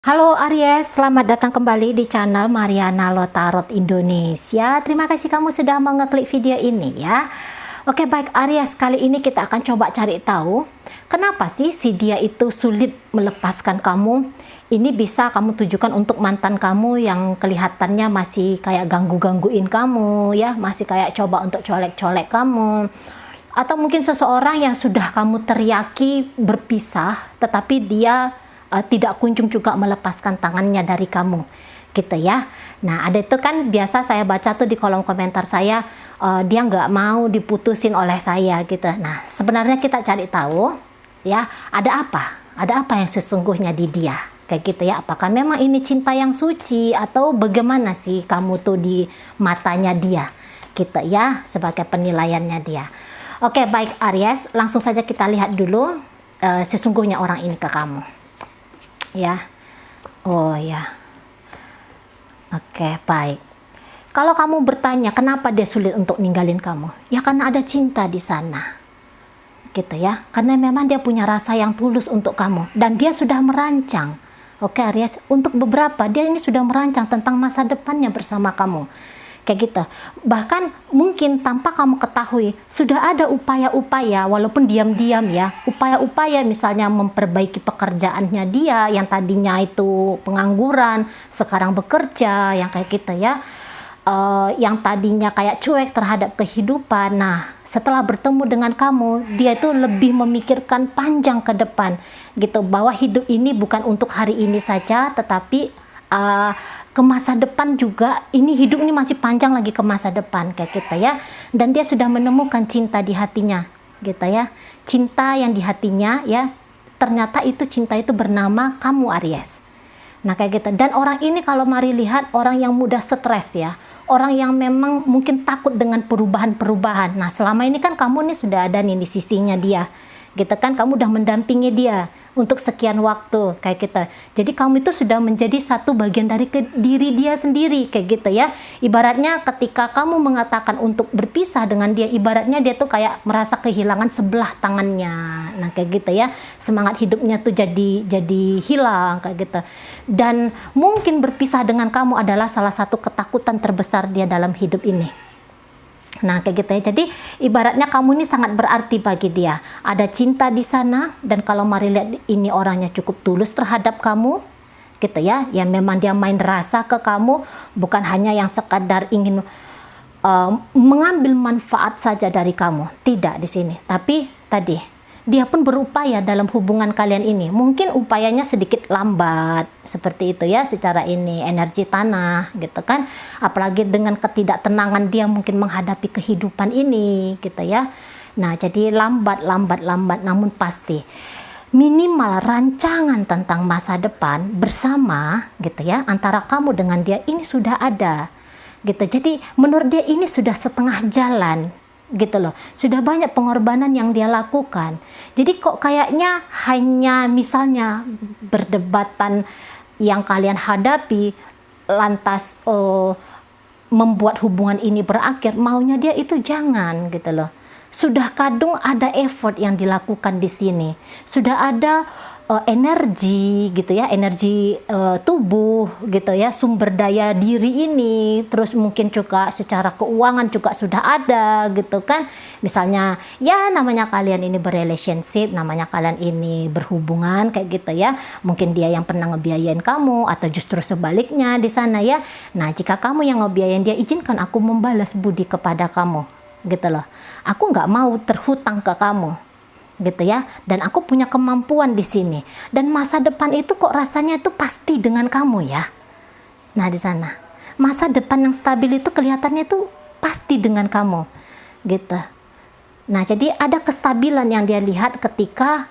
Halo Aries, selamat datang kembali di channel Mariana Lotarot Indonesia. Terima kasih kamu sudah mau ngeklik video ini ya. Oke baik Aries, kali ini kita akan coba cari tahu kenapa sih si dia itu sulit melepaskan kamu. Ini bisa kamu tujukan untuk mantan kamu yang kelihatannya masih kayak ganggu-gangguin kamu ya, masih kayak coba untuk colek-colek kamu. Atau mungkin seseorang yang sudah kamu teriaki berpisah tetapi dia tidak kunjung juga melepaskan tangannya dari kamu gitu ya. Nah ada itu kan biasa saya baca tuh di kolom komentar saya, dia nggak mau diputusin oleh saya gitu. Nah sebenarnya kita cari tahu ya, ada apa yang sesungguhnya di dia kayak gitu ya. Apakah memang ini cinta yang suci atau bagaimana sih kamu tuh di matanya dia gitu ya, sebagai penilaiannya dia. Oke baik Aries, langsung saja kita lihat dulu sesungguhnya orang ini ke kamu ya. Oh ya, oke baik. Kalau kamu bertanya kenapa dia sulit untuk ninggalin kamu, ya karena ada cinta di sana gitu ya, karena memang dia punya rasa yang tulus untuk kamu dan dia sudah merancang. Oke Aries, untuk beberapa dia ini sudah merancang tentang masa depannya bersama kamu kayak gitu. Bahkan mungkin tanpa kamu ketahui sudah ada upaya-upaya walaupun diam-diam ya, upaya-upaya misalnya memperbaiki pekerjaannya dia yang tadinya itu pengangguran sekarang bekerja yang kayak gitu ya. Yang tadinya kayak cuek terhadap kehidupan. Nah setelah bertemu dengan kamu, dia itu lebih memikirkan panjang ke depan gitu, bahwa hidup ini bukan untuk hari ini saja tetapi ke masa depan juga. Ini hidup ini masih panjang lagi ke masa depan kayak gitu ya. Dan dia sudah menemukan cinta di hatinya gitu ya, cinta yang di hatinya ya, ternyata itu cinta itu bernama kamu Aries. Nah kayak gitu. Dan orang ini kalau mari lihat orang yang mudah stres ya, orang yang memang mungkin takut dengan perubahan-perubahan. Nah selama ini kan kamu nih sudah ada nih di sisinya dia gitu kan, kamu udah mendampingi dia untuk sekian waktu kayak gitu. Jadi kamu itu sudah menjadi satu bagian dari diri dia sendiri kayak gitu ya. Ibaratnya ketika kamu mengatakan untuk berpisah dengan dia, ibaratnya dia tuh kayak merasa kehilangan sebelah tangannya. Nah kayak gitu ya, semangat hidupnya tuh jadi hilang kayak gitu. Dan mungkin berpisah dengan kamu adalah salah satu ketakutan terbesar dia dalam hidup ini. Nah kayak gitu ya. Jadi ibaratnya kamu ini sangat berarti bagi dia. Ada cinta di sana, dan kalau mari lihat ini orangnya cukup tulus terhadap kamu gitu ya. Yang memang dia main rasa ke kamu, bukan hanya yang sekadar ingin mengambil manfaat saja dari kamu. Tidak di sini. Tapi tadi dia pun berupaya dalam hubungan kalian ini. Mungkin upayanya sedikit lambat seperti itu ya, secara ini energi tanah gitu kan. Apalagi dengan ketidaktenangan dia mungkin menghadapi kehidupan ini gitu ya. Nah jadi lambat namun pasti minimal rancangan tentang masa depan bersama gitu ya, antara kamu dengan dia ini sudah ada gitu. Jadi menurut dia ini sudah setengah jalan gitu loh, sudah banyak pengorbanan yang dia lakukan. Jadi kok kayaknya hanya misalnya berdebatan yang kalian hadapi lantas membuat hubungan ini berakhir, maunya dia itu jangan gitu loh. Sudah kadung ada effort yang dilakukan di sini, sudah ada energi gitu ya, energi tubuh gitu ya, sumber daya diri ini, terus mungkin juga secara keuangan juga sudah ada gitu kan. Misalnya ya namanya kalian ini berrelationship, namanya kalian ini berhubungan kayak gitu ya, mungkin dia yang pernah ngebiayain kamu atau justru sebaliknya di sana ya. Nah jika kamu yang ngebiayain dia, izinkan aku membalas budi kepada kamu gitu loh. Aku nggak mau terhutang ke kamu gitu ya, dan aku punya kemampuan di sini, dan masa depan itu kok rasanya itu pasti dengan kamu ya. Nah di sana masa depan yang stabil itu kelihatannya itu pasti dengan kamu gitu. Nah jadi ada kestabilan yang dia lihat ketika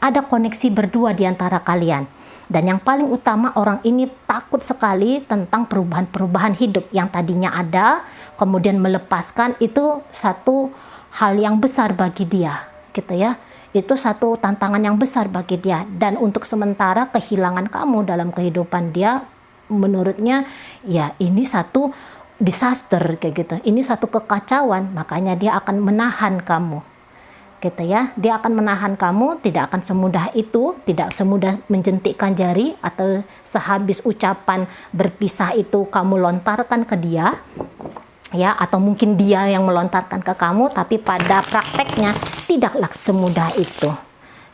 ada koneksi berdua di antara kalian. Dan yang paling utama, orang ini takut sekali tentang perubahan-perubahan hidup yang tadinya ada kemudian melepaskan. Itu satu hal yang besar bagi dia gitu ya. Itu satu tantangan yang besar bagi dia, dan untuk sementara kehilangan kamu dalam kehidupan dia menurutnya ya ini satu disaster kayak gitu, ini satu kekacauan, makanya dia akan menahan kamu gitu ya. Dia akan menahan kamu, tidak akan semudah itu, tidak semudah menjentikkan jari atau sehabis ucapan berpisah itu kamu lontarkan ke dia, ya, atau mungkin dia yang melontarkan ke kamu, tapi pada prakteknya tidaklah semudah itu,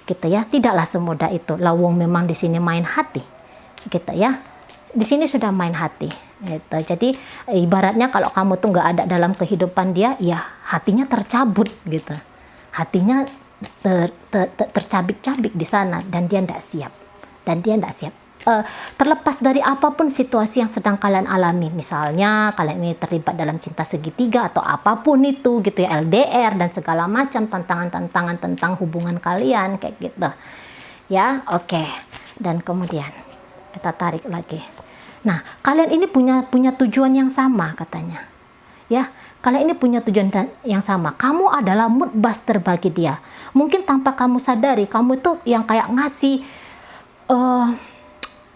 gitu ya. Tidaklah semudah itu. Lawung memang di sini main hati, gitu ya. Di sini sudah main hati, gitu. Jadi ibaratnya kalau kamu tuh nggak ada dalam kehidupan dia, ya hatinya tercabut, gitu. Hatinya tercabik-cabik di sana, dan dia tidak siap. Terlepas dari apapun situasi yang sedang kalian alami, misalnya kalian ini terlibat dalam cinta segitiga atau apapun itu, gitu ya, LDR dan segala macam tantangan-tantangan tentang hubungan kalian kayak gitu, ya. Oke. Dan kemudian kita tarik lagi. Nah, kalian ini punya tujuan yang sama katanya, ya. Kalian ini punya tujuan yang sama. Kamu adalah mood buster bagi dia. Mungkin tanpa kamu sadari, kamu itu yang kayak ngasih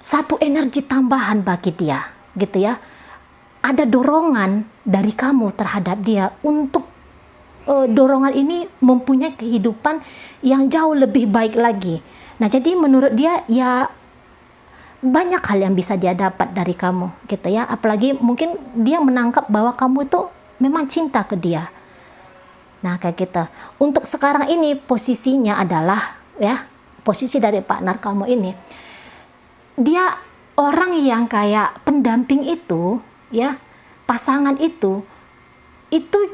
satu energi tambahan bagi dia, gitu ya. Ada dorongan dari kamu terhadap dia untuk dorongan ini mempunyai kehidupan yang jauh lebih baik lagi. Nah, jadi menurut dia ya banyak hal yang bisa dia dapat dari kamu, gitu ya. Apalagi mungkin dia menangkap bahwa kamu itu memang cinta ke dia. Nah, kayak gitu. Untuk sekarang ini posisinya adalah, ya, posisi dari partner kamu ini, dia orang yang kayak pendamping itu, ya, pasangan itu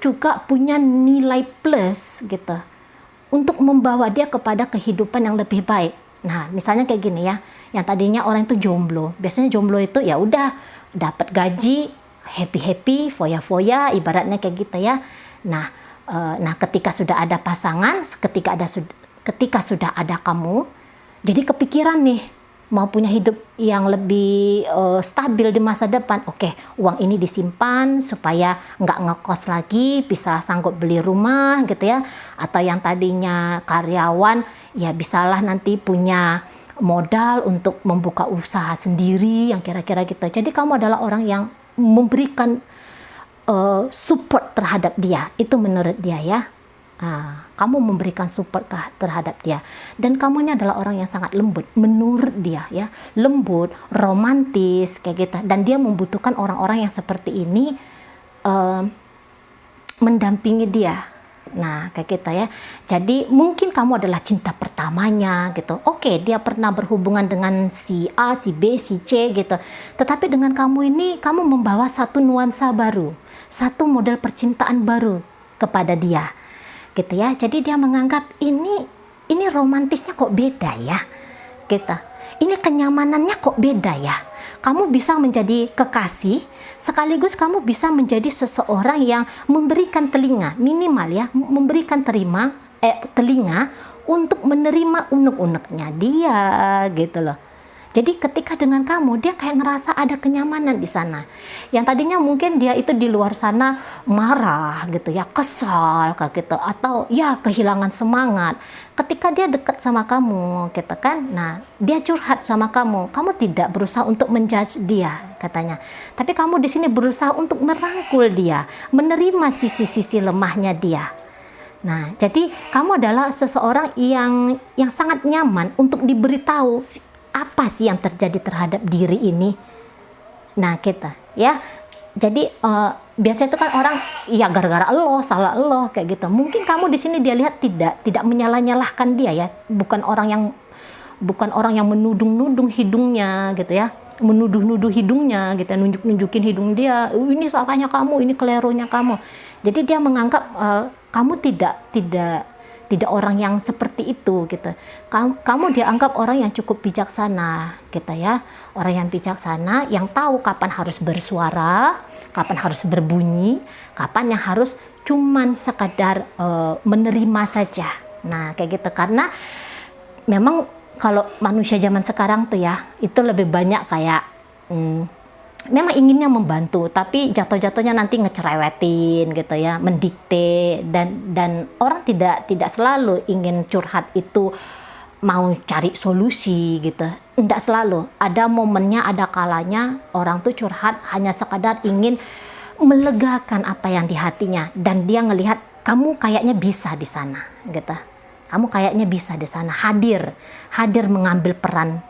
juga punya nilai plus, gitu, untuk membawa dia kepada kehidupan yang lebih baik. Nah, misalnya kayak gini ya, yang tadinya orang itu jomblo, biasanya jomblo itu ya udah dapat gaji, happy, foya-foya, ibaratnya kayak gitu ya. Nah, ketika sudah ada pasangan, ketika sudah ada kamu, jadi kepikiran nih, mau punya hidup yang lebih stabil di masa depan. Oke, uang ini disimpan supaya nggak ngekos lagi, bisa sanggup beli rumah, gitu ya. Atau yang tadinya karyawan, ya bisalah nanti punya modal untuk membuka usaha sendiri, yang kira-kira gitu. Jadi kamu adalah orang yang memberikan support terhadap dia, itu menurut dia, ya. Kamu memberikan support terhadap dia, dan kamu ini adalah orang yang sangat lembut menurut dia, ya, lembut, romantis kayak gitu, dan dia membutuhkan orang-orang yang seperti ini mendampingi dia. Nah, kayak gitu ya. Jadi mungkin kamu adalah cinta pertamanya, gitu. Oke, dia pernah berhubungan dengan si A, si B, si C, gitu. Tetapi dengan kamu ini, kamu membawa satu nuansa baru, satu model percintaan baru kepada dia, gitu ya. Jadi dia menganggap ini romantisnya kok beda ya, gitu. Ini kenyamanannya kok beda ya. Kamu bisa menjadi kekasih, sekaligus kamu bisa menjadi seseorang yang memberikan telinga, minimal ya, memberikan telinga untuk menerima unek-uneknya dia, gitu loh. Jadi ketika dengan kamu, dia kayak ngerasa ada kenyamanan di sana. Yang tadinya mungkin dia itu di luar sana marah, gitu ya, kesal kayak gitu, atau ya kehilangan semangat. Ketika dia dekat sama kamu, gitu kan, nah dia curhat sama kamu tidak berusaha untuk menjudge dia, katanya. Tapi kamu di sini berusaha untuk merangkul dia, menerima sisi-sisi lemahnya dia. Nah, jadi kamu adalah seseorang yang sangat nyaman untuk diberitahu apa sih yang terjadi terhadap diri ini. Nah, kita ya, jadi biasanya itu kan orang ya gara-gara lo, salah lo, kayak gitu. Mungkin kamu di sini dia lihat tidak menyalah-nyalahkan dia, ya, bukan orang yang menudung-nudung hidungnya, gitu ya, menuduh-nuduh hidungnya, gitu, nunjukin hidung dia, ini salahnya kamu, ini kelirunya kamu. Jadi dia menganggap kamu tidak orang yang seperti itu, gitu. Kamu dianggap orang yang cukup bijaksana, gitu ya. Orang yang bijaksana, yang tahu kapan harus bersuara, kapan harus berbunyi, kapan yang harus cuman sekadar menerima saja. Nah, kayak gitu. Karena memang kalau manusia zaman sekarang tuh ya, itu lebih banyak kayak memang inginnya membantu, tapi jatuh-jatuhnya nanti ngecerewetin, gitu ya, mendikte, dan orang tidak selalu ingin curhat itu mau cari solusi, gitu. Tidak selalu. Ada momennya, ada kalanya orang tuh curhat hanya sekadar ingin melegakan apa yang di hatinya, dan dia ngelihat kamu kayaknya bisa di sana, gitu. Kamu kayaknya bisa di sana hadir mengambil peran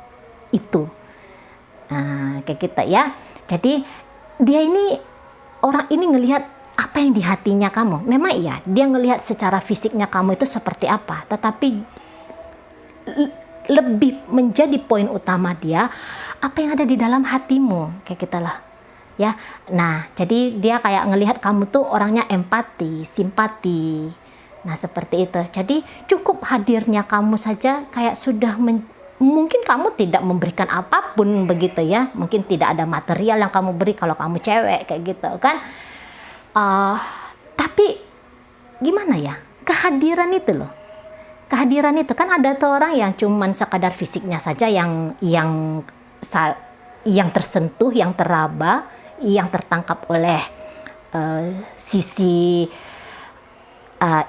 itu. Nah, kayak kita ya. Jadi dia ini, orang ini ngelihat apa yang di hatinya kamu. Memang iya, dia ngelihat secara fisiknya kamu itu seperti apa, tetapi lebih menjadi poin utama dia apa yang ada di dalam hatimu, kayak kita lah ya. Nah, jadi dia kayak ngelihat kamu tuh orangnya empati, simpati. Nah, seperti itu. Jadi cukup hadirnya kamu saja kayak sudah mungkin kamu tidak memberikan apapun begitu ya. Mungkin tidak ada material yang kamu beri kalau kamu cewek kayak gitu kan. Tapi gimana ya? Kehadiran itu loh. Kehadiran itu kan ada tuh orang yang cuman sekadar fisiknya saja yang tersentuh, yang teraba, yang tertangkap oleh sisi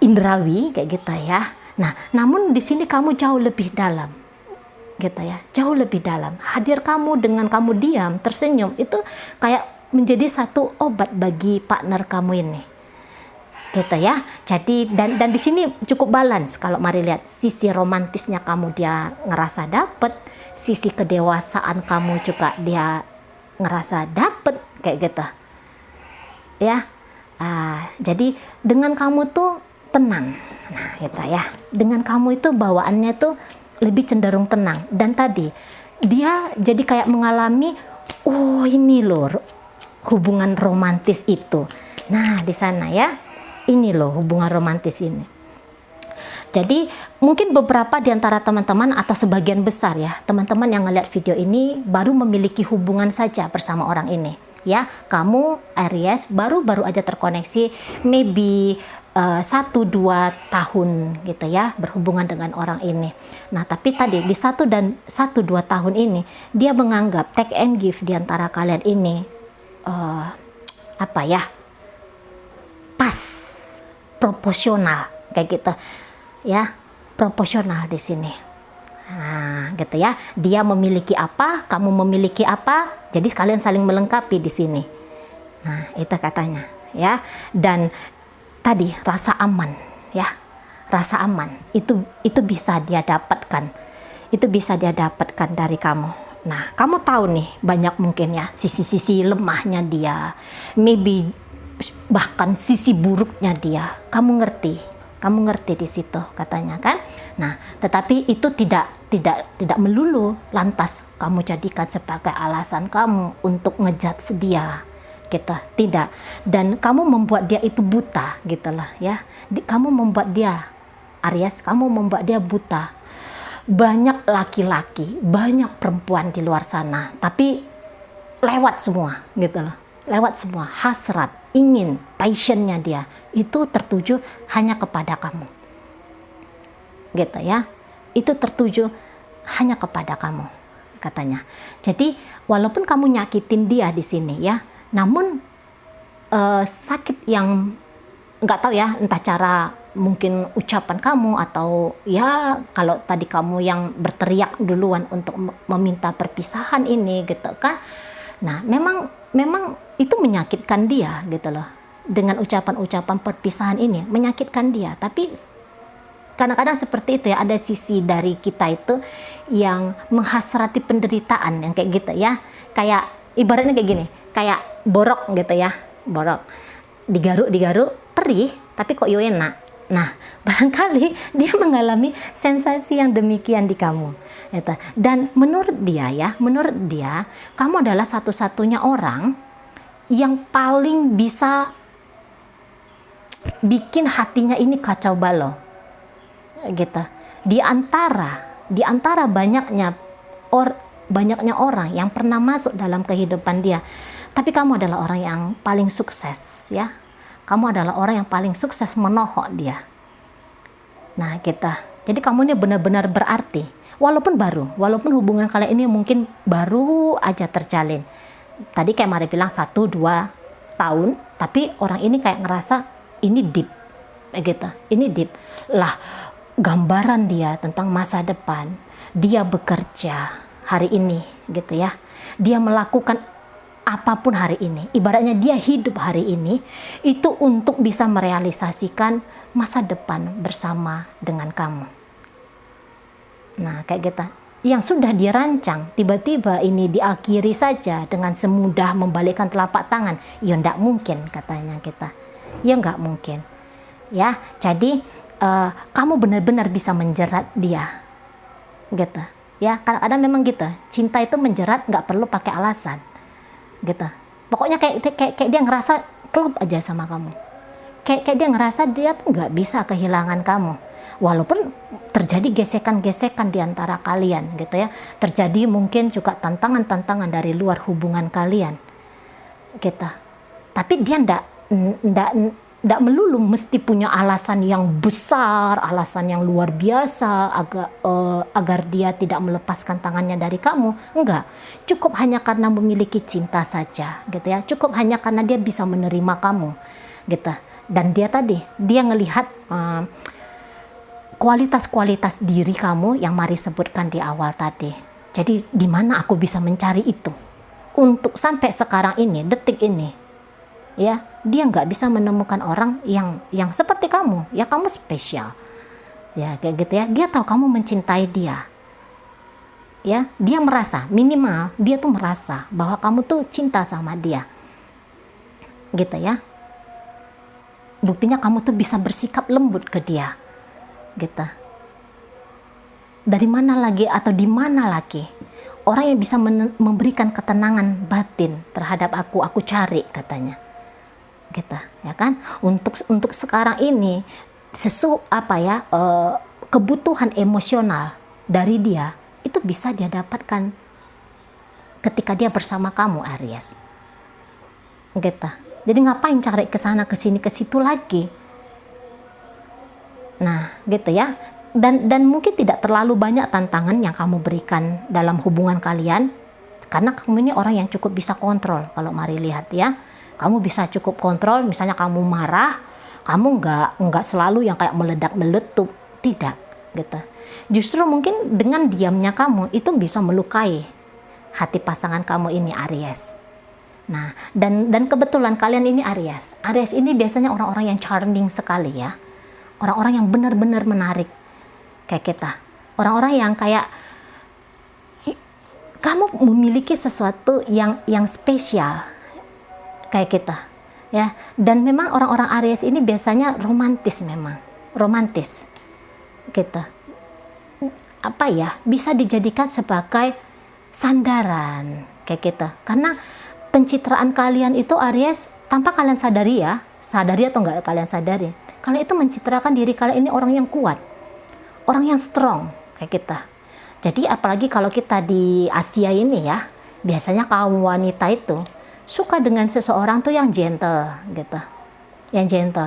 indrawi kayak gitu ya. Nah, namun di sini kamu jauh lebih dalam, gitu ya, jauh lebih dalam. Hadir kamu dengan kamu diam, tersenyum, itu kayak menjadi satu obat bagi partner kamu ini, gitu ya. Jadi dan di sini cukup balance. Kalau mari lihat sisi romantisnya kamu dia ngerasa dapet, sisi kedewasaan kamu juga dia ngerasa dapet kayak gitu ya. Jadi dengan kamu tuh tenang, nah gitu ya, dengan kamu itu bawaannya tuh lebih cenderung tenang. Dan tadi dia jadi kayak mengalami, oh ini loh hubungan romantis itu. Nah di sana ya, ini loh hubungan romantis ini. Jadi mungkin beberapa di antara teman-teman atau sebagian besar ya teman-teman yang ngeliat video ini baru memiliki hubungan saja bersama orang ini ya. Kamu Aries baru aja terkoneksi maybe 1-2 tahun gitu ya berhubungan dengan orang ini. Nah tapi tadi di 1-2 tahun ini dia menganggap take and give di antara kalian ini apa ya, pas, proporsional kayak gitu ya, proporsional di sini. Nah, gitu ya. Dia memiliki apa, kamu memiliki apa, jadi kalian saling melengkapi di sini. Nah, itu katanya, ya. Dan tadi rasa aman, ya. Rasa aman itu bisa dia dapatkan. Itu bisa dia dapatkan dari kamu. Nah, kamu tahu nih banyak mungkin ya sisi-sisi lemahnya dia. Maybe bahkan sisi buruknya dia. Kamu ngerti di situ katanya kan. Nah, tetapi itu tidak melulu lantas kamu jadikan sebagai alasan kamu untuk ngejudge dia gitu, tidak. Dan kamu membuat dia itu buta gitulah ya. Kamu membuat dia, Aries, kamu membuat dia buta. Banyak laki-laki, banyak perempuan di luar sana, tapi lewat semua gitu loh. Lewat semua, hasrat, ingin, passionnya dia itu tertuju hanya kepada kamu, gitu ya. Itu tertuju hanya kepada kamu, katanya. Jadi walaupun kamu nyakitin dia di sini ya, namun sakit yang nggak tahu ya, entah cara mungkin ucapan kamu atau ya kalau tadi kamu yang berteriak duluan untuk meminta perpisahan ini gitu kan. Nah memang itu menyakitkan dia gitu loh. Dengan ucapan-ucapan perpisahan ini menyakitkan dia. Tapi kadang-kadang seperti itu ya, ada sisi dari kita itu yang menghasrati penderitaan yang kayak gitu ya. Kayak ibaratnya kayak gini, kayak borok gitu ya, borok. Digaruk, perih, tapi kok yo enak. Nah, barangkali dia mengalami sensasi yang demikian di kamu. Gitu. Dan menurut dia, kamu adalah satu-satunya orang yang paling bisa bikin hatinya ini kacau balau. Gitu. Di antara banyaknya orang yang pernah masuk dalam kehidupan dia, tapi kamu adalah orang yang paling sukses ya. Kamu adalah orang yang paling sukses menohok dia. Nah, jadi kamu ini benar-benar berarti. Walaupun hubungan kalian ini mungkin baru aja terjalin. Tadi kayak Mari bilang 1-2 tahun, tapi orang ini kayak ngerasa ini deep. Gitu. Ini deep. Lah, gambaran dia tentang masa depan. Dia bekerja hari ini gitu ya. Dia melakukan apapun hari ini, ibaratnya dia hidup hari ini itu untuk bisa merealisasikan masa depan bersama dengan kamu. Nah, kayak gitu. Yang sudah dirancang, tiba-tiba ini diakhiri saja dengan semudah membalikkan telapak tangan. Ya ndak mungkin katanya kita. Ya nggak mungkin. Ya, jadi kamu benar-benar bisa menjerat dia. Gitu. Ya, kadang-kadang memang gitu. Cinta itu menjerat nggak perlu pakai alasan. Gitu. Pokoknya kayak dia ngerasa klop aja sama kamu. Kayak dia ngerasa dia tuh nggak bisa kehilangan kamu. Walaupun terjadi gesekan-gesekan di antara kalian gitu ya. Terjadi mungkin juga tantangan-tantangan dari luar hubungan kalian. Gitu. Tapi dia ndak melulu mesti punya alasan yang besar, alasan yang luar biasa agar dia tidak melepaskan tangannya dari kamu. Enggak. Cukup hanya karena memiliki cinta saja gitu ya. Cukup hanya karena dia bisa menerima kamu. Gitu. Dan dia ngelihat kualitas-kualitas diri kamu yang Mari sebutkan di awal tadi. Jadi di mana aku bisa mencari itu? Untuk sampai sekarang ini, detik ini, ya dia nggak bisa menemukan orang yang seperti kamu. Ya kamu spesial, ya kayak gitu ya. Dia tahu kamu mencintai dia. Ya dia merasa, minimal dia tuh merasa bahwa kamu tuh cinta sama dia. Gitu ya. Buktinya kamu tuh bisa bersikap lembut ke dia. Gitu. Dari mana lagi atau di mana lagi orang yang bisa memberikan ketenangan batin terhadap aku cari katanya. Gitu, ya kan? Untuk sekarang ini kebutuhan emosional dari dia itu bisa dia dapatkan ketika dia bersama kamu, Aries. Gitu. Jadi ngapain cari ke sana ke sini ke situ lagi? Nah, gitu ya. Dan mungkin tidak terlalu banyak tantangan yang kamu berikan dalam hubungan kalian, karena kamu ini orang yang cukup bisa kontrol. Kalau Mari lihat ya, kamu bisa cukup kontrol. Misalnya kamu marah, kamu nggak selalu yang kayak meledak-meletup, tidak, gitu. Justru mungkin dengan diamnya kamu itu bisa melukai hati pasangan kamu ini, Aries. Nah, dan kebetulan kalian ini Aries ini biasanya orang-orang yang charming sekali ya. Orang-orang yang benar-benar menarik kayak kita. Orang-orang yang kayak kamu memiliki sesuatu yang spesial kayak kita, ya. Dan memang orang-orang Aries ini biasanya romantis memang. Romantis. Gitu. Apa ya? Bisa dijadikan sebagai sandaran kayak kita. Karena pencitraan kalian itu Aries tanpa kalian sadari ya. Sadari atau enggak kalian sadari, kalian itu mencitrakan diri kalian ini orang yang kuat, orang yang strong kayak kita. Jadi apalagi kalau kita di Asia ini ya, biasanya kaum wanita itu suka dengan seseorang tuh yang gentle gitu,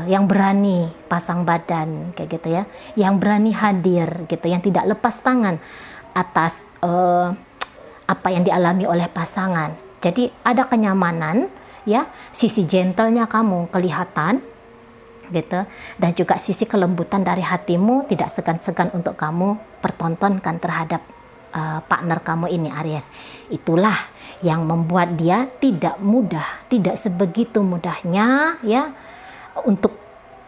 yang berani pasang badan kayak gitu ya, yang berani hadir gitu, yang tidak lepas tangan atas apa yang dialami oleh pasangan. Jadi ada kenyamanan ya, sisi gentlenya kamu kelihatan gitu, dan juga sisi kelembutan dari hatimu tidak segan-segan untuk kamu pertontonkan terhadap partner kamu ini, Aries. Itulah yang membuat dia tidak sebegitu mudahnya ya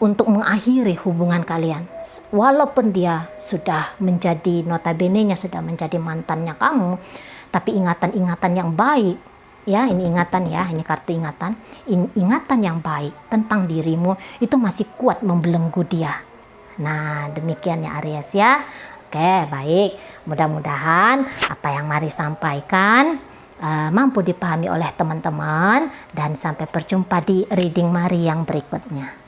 untuk mengakhiri hubungan kalian. Walaupun dia sudah menjadi notabene-nya sudah menjadi mantannya kamu, tapi ingatan-ingatan yang baik ya, ini ingatan ya, ini kartu ingatan. Ingatan yang baik tentang dirimu itu masih kuat membelenggu dia. Nah, demikian ya Aries ya. Oke, baik. Mudah-mudahan apa yang Mari sampaikan mampu dipahami oleh teman-teman, dan sampai berjumpa di reading Mari yang berikutnya.